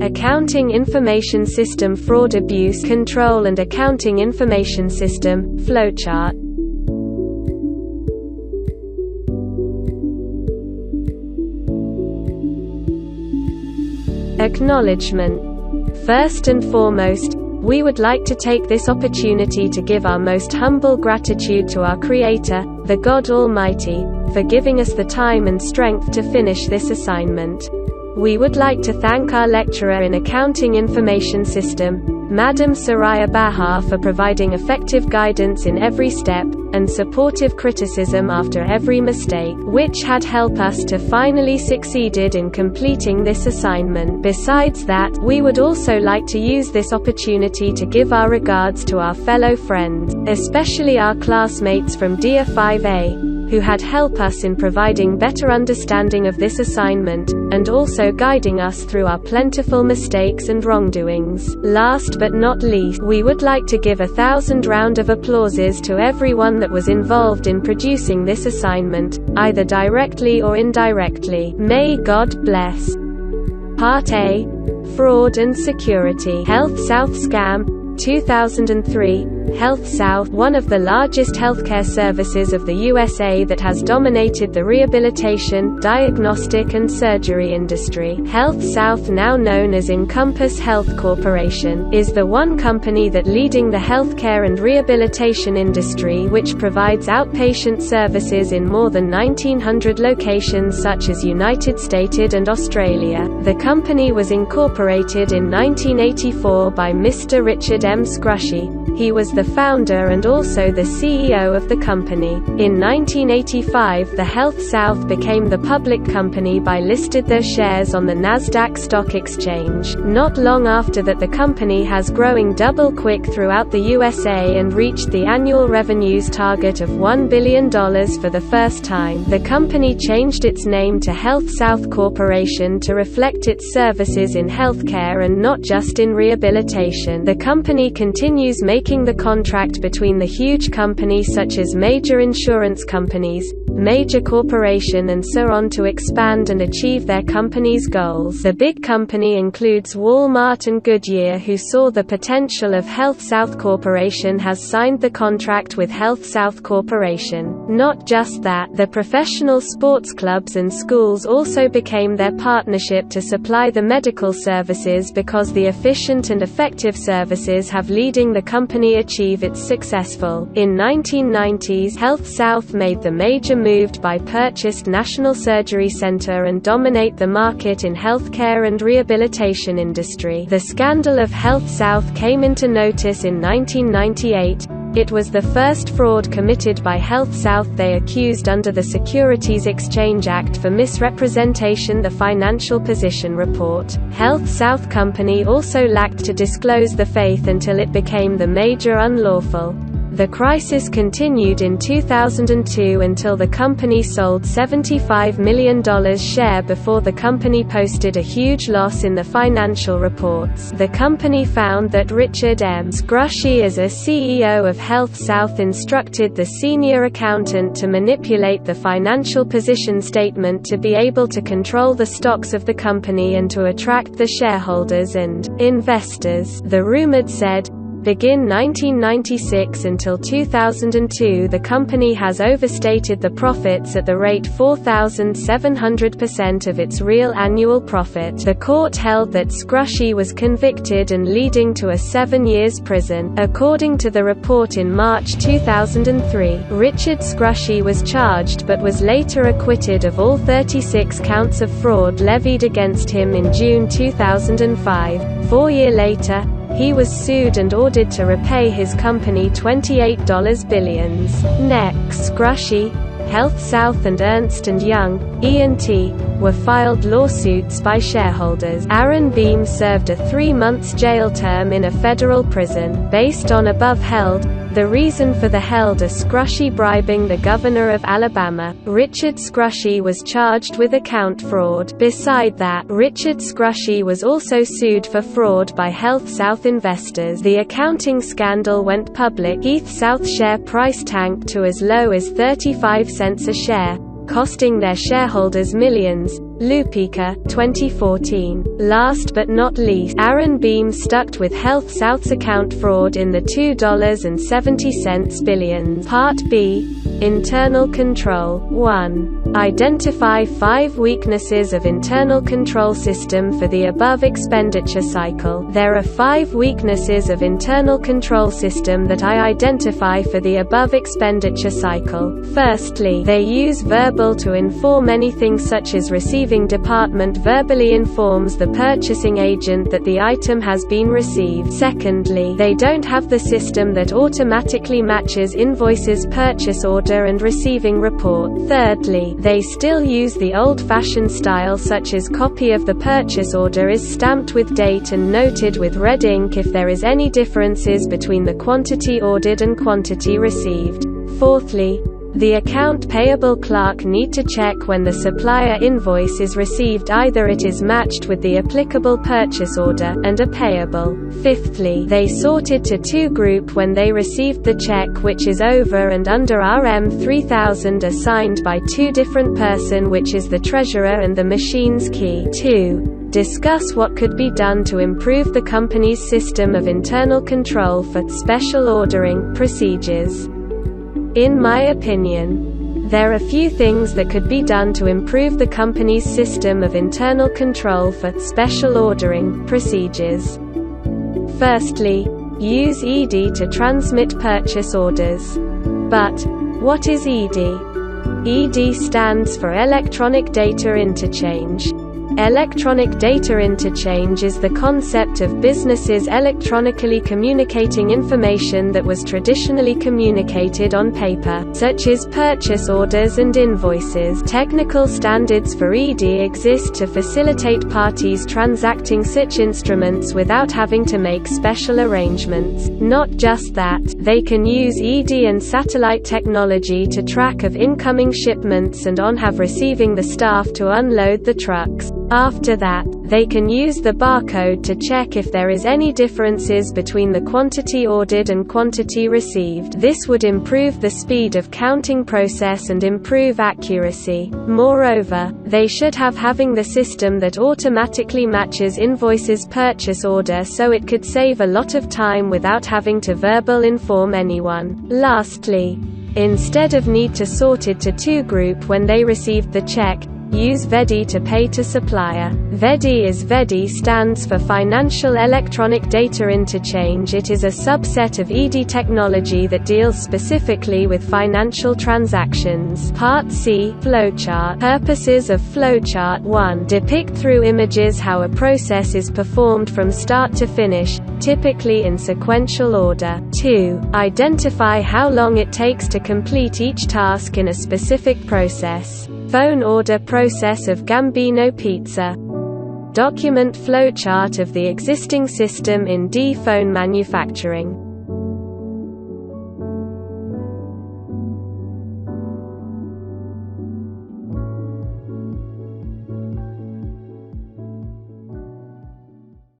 Accounting Information System Fraud, Abuse Control and Accounting Information System, flowchart. Acknowledgement. First and foremost, we would like to take this opportunity to give our most humble gratitude to our Creator, the God Almighty, for giving us the time and strength to finish this assignment. We would like to thank our lecturer in Accounting Information System, Madam Soraya Bahar, for providing effective guidance in every step, and supportive criticism after every mistake, which had helped us to finally succeeded in completing this assignment. Besides that, we would also like to use this opportunity to give our regards to our fellow friends, especially our classmates from Dia 5A, who had helped us in providing better understanding of this assignment, and also guiding us through our plentiful mistakes and wrongdoings. Last but not least, we would like to give 1,000 round of applauses to everyone that was involved in producing this assignment, either directly or indirectly. May God bless. Part A. Fraud and Security. Health South Scam, 2003. Health South, one of the largest healthcare services of the USA that has dominated the rehabilitation, diagnostic and surgery industry. Health South, now known as Encompass Health Corporation, is the one company that leading the healthcare and rehabilitation industry, which provides outpatient services in more than 1,900 locations such as United States and Australia. The company was incorporated in 1984 by Mr. Richard M. Scrushy. He was the founder and also the CEO of the company. In 1985, the Health South became the public company by listed their shares on the Nasdaq Stock Exchange. Not long after that, the company has growing double quick throughout the USA and reached the annual revenues target of $1 billion for the first time. The company changed its name to Health South Corporation to reflect its services in healthcare and not just in rehabilitation. The company continues making the contract between the huge companies such as major insurance companies, major corporation and so on to expand and achieve their company's goals. The big company includes Walmart and Goodyear, who saw the potential of Health South Corporation, has signed the contract with Health South Corporation. Not just that, the professional sports clubs and schools also became their partnership to supply the medical services because the efficient and effective services have leading the company achieve its successful. In 1990s, Health South made the major move by purchased National Surgery Center and dominate the market in healthcare and rehabilitation industry. The scandal of Health South came into notice in 1998. It was the first fraud committed by Health South. They accused under the Securities Exchange Act for misrepresentation the financial position report. Health South Company also lacked to disclose the faith until it became the major unlawful. The crisis continued in 2002 until the company sold $75 million share before the company posted a huge loss in the financial reports. The company found that Richard M. Scrushy, as a CEO of Health South, instructed the senior accountant to manipulate the financial position statement to be able to control the stocks of the company and to attract the shareholders and investors. The rumored said, begin 1996 until 2002, the company has overstated the profits at the rate 4,700% of its real annual profit. The court held that Scrushy was convicted and leading to a 7 years prison. According to the report in March 2003, Richard Scrushy was charged but was later acquitted of all 36 counts of fraud levied against him in June 2005. 4 years later, he was sued and ordered to repay his company $28 billion. Next, Scrushy, Health South and Ernst & Young, E&T, were filed lawsuits by shareholders. Aaron Beam served a 3-month jail term in a federal prison. Based on above held, the reason for the held is Scrushy bribing the governor of Alabama. Richard Scrushy was charged with account fraud. Beside that, Richard Scrushy was also sued for fraud by Health South investors. The accounting scandal went public. Health South share price tanked to as low as 35 cents a share, costing their shareholders millions. Lupica, 2014. Last but not least, Aaron Beam stuck with HealthSouth's account fraud in the $2.70 billions. Part B. Internal control. 1. Identify 5 weaknesses of internal control system for the above expenditure cycle. There are 5 weaknesses of internal control system that I identify for the above expenditure cycle. Firstly, they use verbal to inform anything, such as receiving department verbally informs the purchasing agent that the item has been received. Secondly, they don't have the system that automatically matches invoices, purchase order and receiving report. Thirdly, they still use the old-fashioned style, such as copy of the purchase order is stamped with date and noted with red ink if there is any differences between the quantity ordered and quantity received. Fourthly, the account payable clerk need to check when the supplier invoice is received, either it is matched with the applicable purchase order, and are payable. Fifthly, they sorted to 2 group when they received the check, which is over and under RM 3000 are signed by 2 different person, which is the treasurer and the machine's key. 2. Discuss what could be done to improve the company's system of internal control for special ordering procedures. In my opinion, there are few things that could be done to improve the company's system of internal control for special ordering procedures. Firstly, use ED to transmit purchase orders. But what is ED? ED stands for Electronic Data Interchange. Electronic data interchange is the concept of businesses electronically communicating information that was traditionally communicated on paper, such as purchase orders and invoices. Technical standards for ED exist to facilitate parties transacting such instruments without having to make special arrangements. Not just that, they can use ED and satellite technology to track of incoming shipments and have receiving the staff to unload the trucks. After that, they can use the barcode to check if there is any differences between the quantity ordered and quantity received. This would improve the speed of counting process and improve accuracy. Moreover, they should having the system that automatically matches invoices purchase order, so it could save a lot of time without having to verbal inform anyone. Lastly, instead of need to sort it to 2 group when they received the check, use VEDI to pay to supplier. VEDI stands for Financial Electronic Data Interchange. It is a subset of ED technology that deals specifically with financial transactions. Part C. Flowchart. Purposes of flowchart. 1. Depict through images how a process is performed from start to finish, typically in sequential order. 2. Identify how long it takes to complete each task in a specific process. Phone order process of Gambino Pizza. Document flowchart of the existing system in D phone manufacturing.